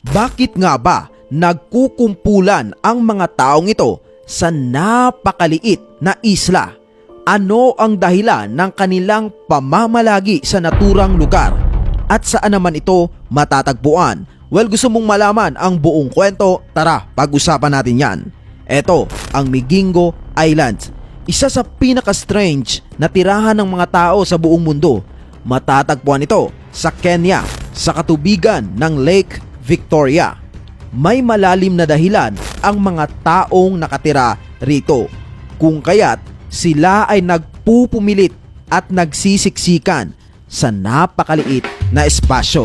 Bakit nga ba nagkukumpulan ang mga taong ito sa napakaliit na isla? Ano ang dahilan ng kanilang pamamalagi sa naturang lugar? At saan naman ito matatagpuan? Well, gusto mong malaman ang buong kwento? Tara, pag-usapan natin yan. Ito ang Migingo Island. Isa sa pinaka-strange na tirahan ng mga tao sa buong mundo. Matatagpuan ito sa Kenya, sa katubigan ng Lake Victoria. May malalim na dahilan ang mga taong nakatira rito, kung kaya't sila ay nagpupumilit at nagsisiksikan sa napakaliit na espasyo.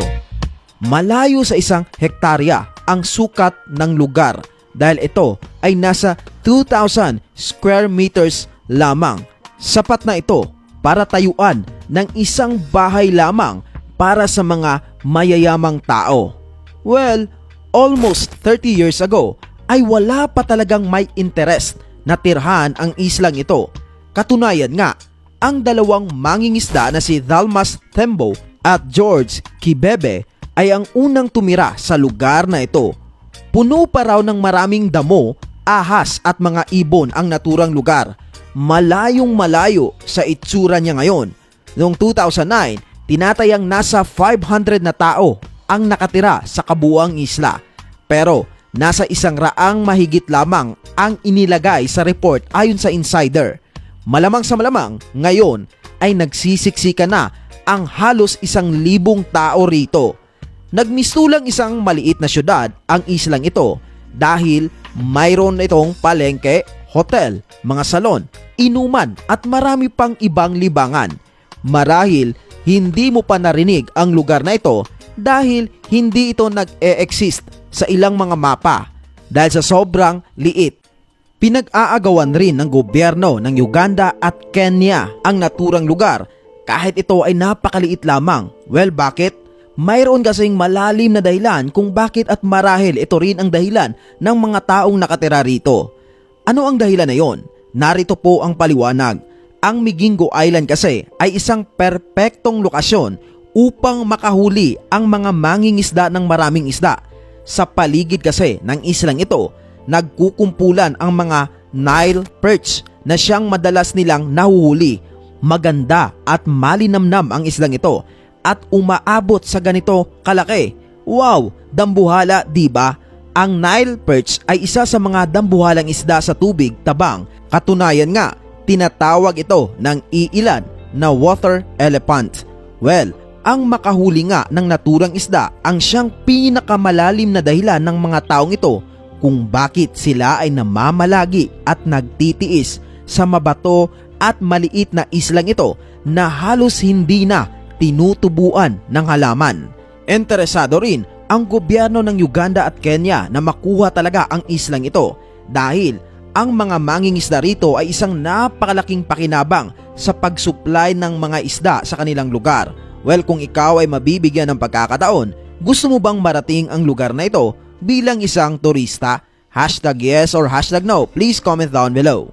Malayo sa 1 hektarya ang sukat ng lugar dahil ito ay nasa 2,000 square meters lamang. Sapat na ito para tayuan ng isang bahay lamang para sa mga mayayamang tao. Well, almost 30 years ago ay wala pa talagang may interest na tirhan ang islang ito. Katunayan nga, ang dalawang mangingisda na si Dalmas Tembo at George Kibebe ay ang unang tumira sa lugar na ito. Puno pa raw ng maraming damo, ahas at mga ibon ang naturang lugar. Malayong malayo sa itsura niya ngayon. Noong 2009, tinatayang nasa 500 na tao ang nakatira sa kabuuang isla. Pero nasa 100 mahigit lamang ang inilagay sa report ayon sa insider. Malamang sa malamang, ngayon ay nagsisiksika na ang halos 1,000 tao rito. Nagmistulang isang maliit na syudad ang islang ito dahil mayroon itong palengke, hotel, mga salon, inuman at marami pang ibang libangan. Marahil hindi mo pa narinig ang lugar na ito dahil hindi ito nag-e-exist sa ilang mga mapa dahil sa sobrang liit. Pinag-aagawan rin ng gobyerno ng Uganda at Kenya ang naturang lugar kahit ito ay napakaliit lamang. Well, bakit? Mayroon kasing malalim na dahilan kung bakit at marahil ito rin ang dahilan ng mga taong nakatira rito. Ano ang dahilan na yon? Narito po ang paliwanag. Ang Migingo Island kasi ay isang perpektong lokasyon upang makahuli ang mga mangingisda ng maraming isda. Sa paligid kasi ng islang ito, nagkukumpulan ang mga Nile perch na siyang madalas nilang nahuhuli. Maganda at malinamnam ang islang ito at umaabot sa ganito kalaki. Wow, dambuhala, diba? Ang Nile perch ay isa sa mga dambuhalang isda sa tubig tabang. Katunayan nga, tinatawag ito ng iilan na water elephant. Well, ang makahuli nga ng naturang isda ang siyang pinakamalalim na dahilan ng mga taong ito kung bakit sila ay namamalagi at nagtitiis sa mabato at maliit na islang ito na halos hindi na tinutubuan ng halaman. Interesado rin ang gobyerno ng Uganda at Kenya na makuha talaga ang islang ito dahil ang mga mangingisda rito ay isang napakalaking pakinabang sa pag-supply ng mga isda sa kanilang lugar. Well, kung ikaw ay mabibigyan ng pagkakataon, gusto mo bang marating ang lugar na ito bilang isang turista? #yes or #no, please comment down below.